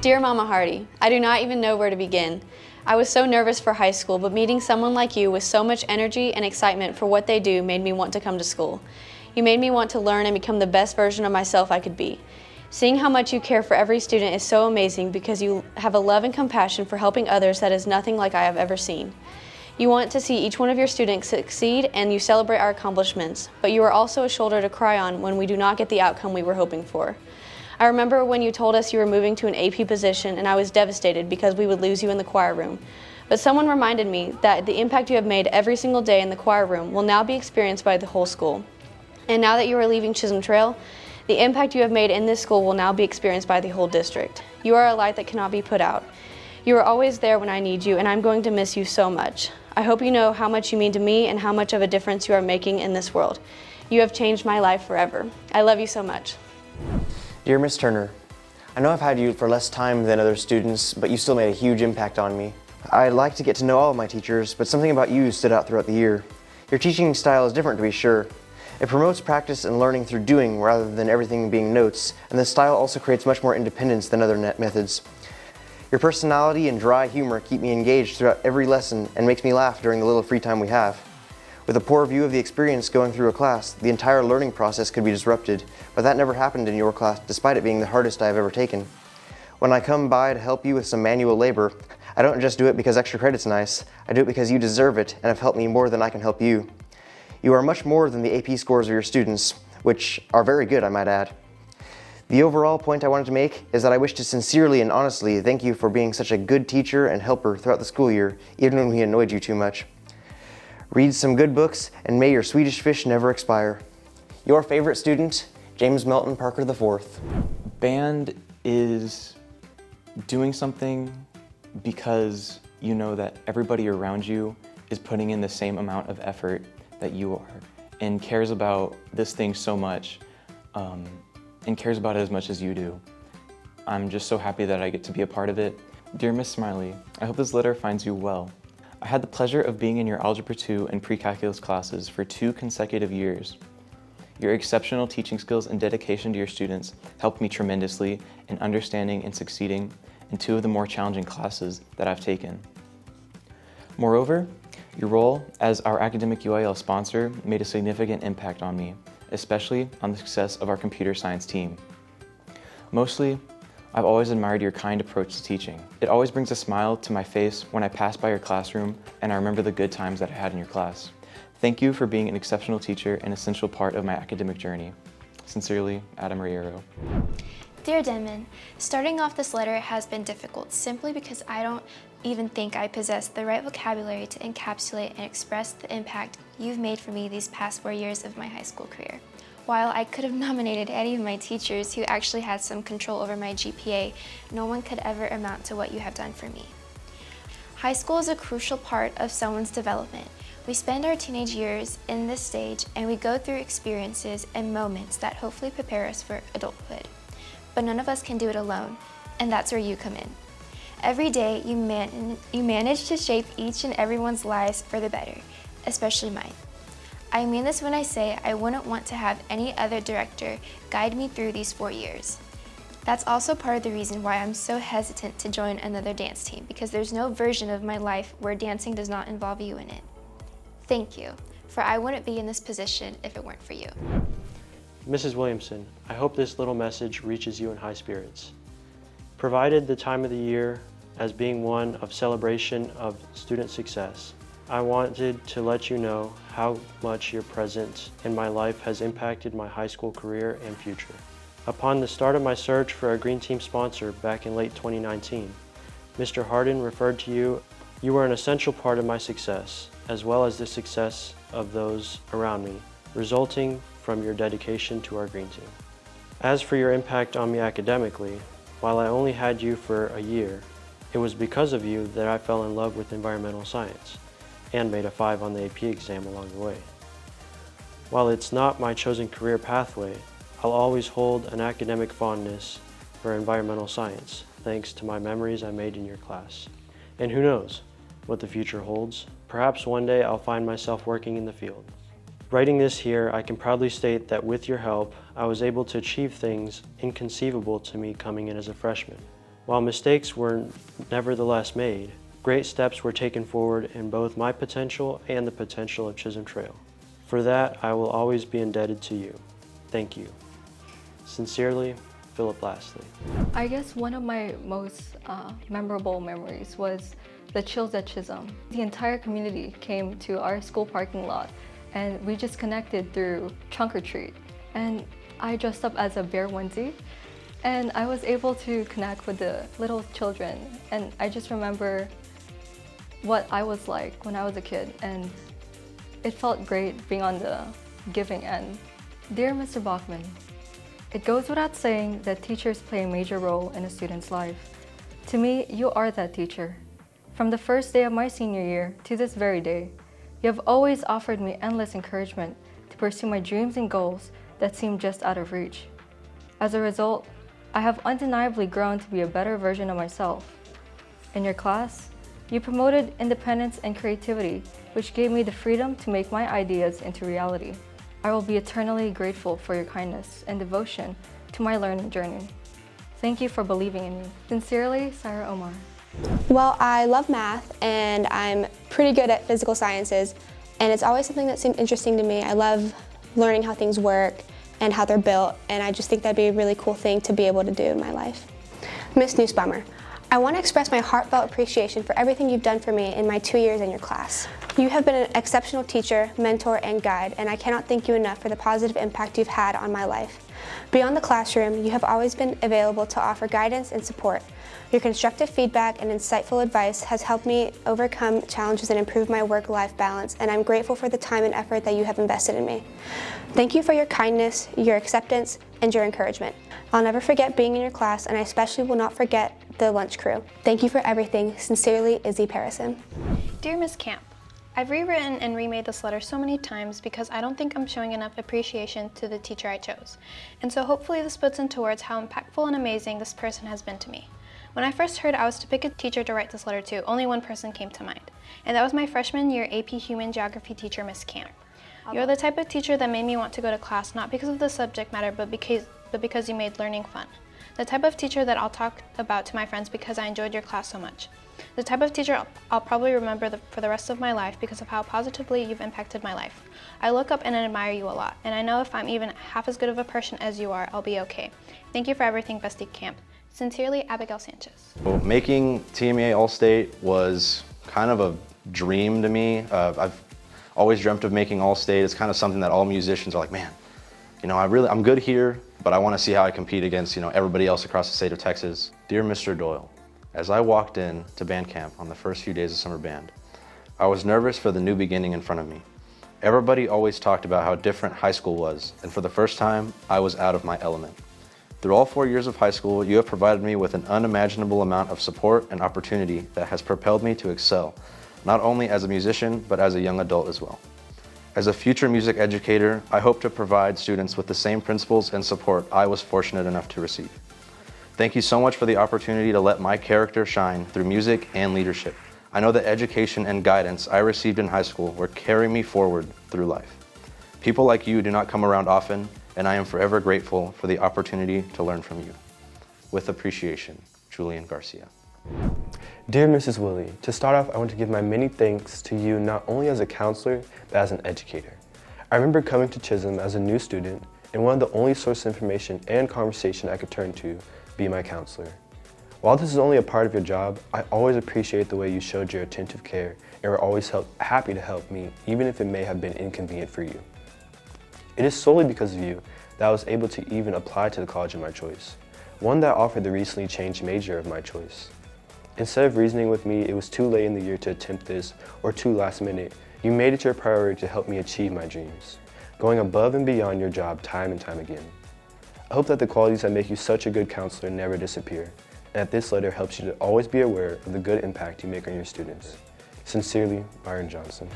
Dear Mama Hardy, I do not even know where to begin. I was so nervous for high school, but meeting someone like you with so much energy and excitement for what they do made me want to come to school. You made me want to learn and become the best version of myself I could be. Seeing how much you care for every student is so amazing because you have a love and compassion for helping others that is nothing like I have ever seen. You want to see each one of your students succeed and you celebrate our accomplishments, but you are also a shoulder to cry on when we do not get the outcome we were hoping for. I remember when you told us you were moving to an AP position and I was devastated because we would lose you in the choir room. But someone reminded me that the impact you have made every single day in the choir room will now be experienced by the whole school. And now that you are leaving Chisholm Trail, the impact you have made in this school will now be experienced by the whole district. You are a light that cannot be put out. You are always there when I need you, and I'm going to miss you so much. I hope you know how much you mean to me and how much of a difference you are making in this world. You have changed my life forever. I love you so much. Dear Miss Turner, I know I've had you for less time than other students, but you still made a huge impact on me. I'd like to get to know all of my teachers, but something about you stood out throughout the year. Your teaching style is different, to be sure. It promotes practice and learning through doing rather than everything being notes, and this style also creates much more independence than other methods. Your personality and dry humor keep me engaged throughout every lesson and makes me laugh during the little free time we have. With a poor view of the experience going through a class, the entire learning process could be disrupted, but that never happened in your class despite it being the hardest I have ever taken. When I come by to help you with some manual labor, I don't just do it because extra credit's nice, I do it because you deserve it and have helped me more than I can help you. You are much more than the AP scores of your students, which are very good, I might add. The overall point I wanted to make is that I wish to sincerely and honestly thank you for being such a good teacher and helper throughout the school year, even when we annoyed you too much. Read some good books, and may your Swedish fish never expire. Your favorite student, James Melton Parker IV. Band is doing something because you know that everybody around you is putting in the same amount of effort that you are and cares about this thing so much and cares about it as much as you do. I'm just so happy that I get to be a part of it. Dear Miss Smiley, I hope this letter finds you well. I had the pleasure of being in your Algebra 2 and Pre-Calculus classes for 2 consecutive years. Your exceptional teaching skills and dedication to your students helped me tremendously in understanding and succeeding in 2 of the more challenging classes that I've taken. Moreover, your role as our academic UIL sponsor made a significant impact on me, especially on the success of our computer science team. Mostly, I've always admired your kind approach to teaching. It always brings a smile to my face when I pass by your classroom and I remember the good times that I had in your class. Thank you for being an exceptional teacher and essential part of my academic journey. Sincerely, Adam Riero. Dear Denman, starting off this letter has been difficult simply because I don't even think I possess the right vocabulary to encapsulate and express the impact you've made for me these past 4 years of my high school career. While I could have nominated any of my teachers who actually had some control over my GPA, no one could ever amount to what you have done for me. High school is a crucial part of someone's development. We spend our teenage years in this stage and we go through experiences and moments that hopefully prepare us for adulthood. But none of us can do it alone, and that's where you come in. Every day you manage to shape each and everyone's lives for the better, especially mine. I mean this when I say I wouldn't want to have any other director guide me through these 4 years. That's also part of the reason why I'm so hesitant to join another dance team, because there's no version of my life where dancing does not involve you in it. Thank you, for I wouldn't be in this position if it weren't for you. Mrs. Williamson, I hope this little message reaches you in high spirits. Provided the time of the year as being one of celebration of student success, I wanted to let you know how much your presence in my life has impacted my high school career and future. Upon the start of my search for a Green Team sponsor back in late 2019, Mr. Hardin referred to you. You were an essential part of my success, as well as the success of those around me, resulting from your dedication to our Green Team. As for your impact on me academically, while I only had you for a year, it was because of you that I fell in love with environmental science and made a 5 on the AP exam along the way. While it's not my chosen career pathway, I'll always hold an academic fondness for environmental science, thanks to my memories I made in your class. And who knows what the future holds? Perhaps one day I'll find myself working in the field. Writing this here, I can proudly state that with your help, I was able to achieve things inconceivable to me coming in as a freshman. While mistakes were nevertheless made, great steps were taken forward in both my potential and the potential of Chisholm Trail. For that, I will always be indebted to you. Thank you. Sincerely, Philip Lastly. I guess one of my most memorable memories was the chills at Chisholm. The entire community came to our school parking lot and we just connected through trunk or treat. And I dressed up as a bear onesie and I was able to connect with the little children. And I just remember what I was like when I was a kid, and it felt great being on the giving end. Dear Mr. Bachman, it goes without saying that teachers play a major role in a student's life. To me, you are that teacher. From the first day of my senior year to this very day, you have always offered me endless encouragement to pursue my dreams and goals that seemed just out of reach. As a result, I have undeniably grown to be a better version of myself. In your class, you promoted independence and creativity, which gave me the freedom to make my ideas into reality. I will be eternally grateful for your kindness and devotion to my learning journey. Thank you for believing in me. Sincerely, Sarah Omar. Well, I love math and I'm pretty good at physical sciences, and it's always something that seemed interesting to me. I love learning how things work and how they're built, and I just think that'd be a really cool thing to be able to do in my life. Miss Nussbaumer, I want to express my heartfelt appreciation for everything you've done for me in my 2 years in your class. You have been an exceptional teacher, mentor, and guide, and I cannot thank you enough for the positive impact you've had on my life. Beyond the classroom, you have always been available to offer guidance and support. Your constructive feedback and insightful advice has helped me overcome challenges and improve my work-life balance, and I'm grateful for the time and effort that you have invested in me. Thank you for your kindness, your acceptance, and your encouragement. I'll never forget being in your class, and I especially will not forget the lunch crew. Thank you for everything. Sincerely, Izzy Parison. Dear Ms. Camp, I've rewritten and remade this letter so many times because I don't think I'm showing enough appreciation to the teacher I chose. And so hopefully this puts into words how impactful and amazing this person has been to me. When I first heard I was to pick a teacher to write this letter to, only one person came to mind. And that was my freshman year AP Human Geography teacher, Ms. Camp. You're the type of teacher that made me want to go to class not because of the subject matter, but because you made learning fun. The type of teacher that I'll talk about to my friends because I enjoyed your class so much. The type of teacher I'll probably remember for the rest of my life because of how positively you've impacted my life. I look up and admire you a lot, and I know if I'm even half as good of a person as you are, I'll be okay. Thank you for everything, Bestie Camp. Sincerely, Abigail Sanchez. Well, making TMA All-State was kind of a dream to me. I've always dreamt of making All-State. It's kind of something that all musicians are like, man, you know, I'm good here, but I want to see how I compete against, you know, everybody else across the state of Texas. Dear Mr. Doyle, as I walked in to band camp on the first few days of summer band, I was nervous for the new beginning in front of me. Everybody always talked about how different high school was, and for the first time, I was out of my element. Through all 4 years of high school, you have provided me with an unimaginable amount of support and opportunity that has propelled me to excel, not only as a musician, but as a young adult as well. As a future music educator, I hope to provide students with the same principles and support I was fortunate enough to receive. Thank you so much for the opportunity to let my character shine through music and leadership. I know the education and guidance I received in high school will carry me forward through life. People like you do not come around often, and I am forever grateful for the opportunity to learn from you. With appreciation, Julian Garcia. Dear Mrs. Willie, to start off, I want to give my many thanks to you not only as a counselor, but as an educator. I remember coming to Chisholm as a new student, and one of the only sources of information and conversation I could turn to be my counselor. While this is only a part of your job, I always appreciate the way you showed your attentive care and were always happy to help me, even if it may have been inconvenient for you. It is solely because of you that I was able to even apply to the college of my choice, one that offered the recently changed major of my choice. Instead of reasoning with me it was too late in the year to attempt this or too last minute, you made it your priority to help me achieve my dreams, going above and beyond your job time and time again. I hope that the qualities that make you such a good counselor never disappear, and that this letter helps you to always be aware of the good impact you make on your students. Sincerely, Byron Johnson.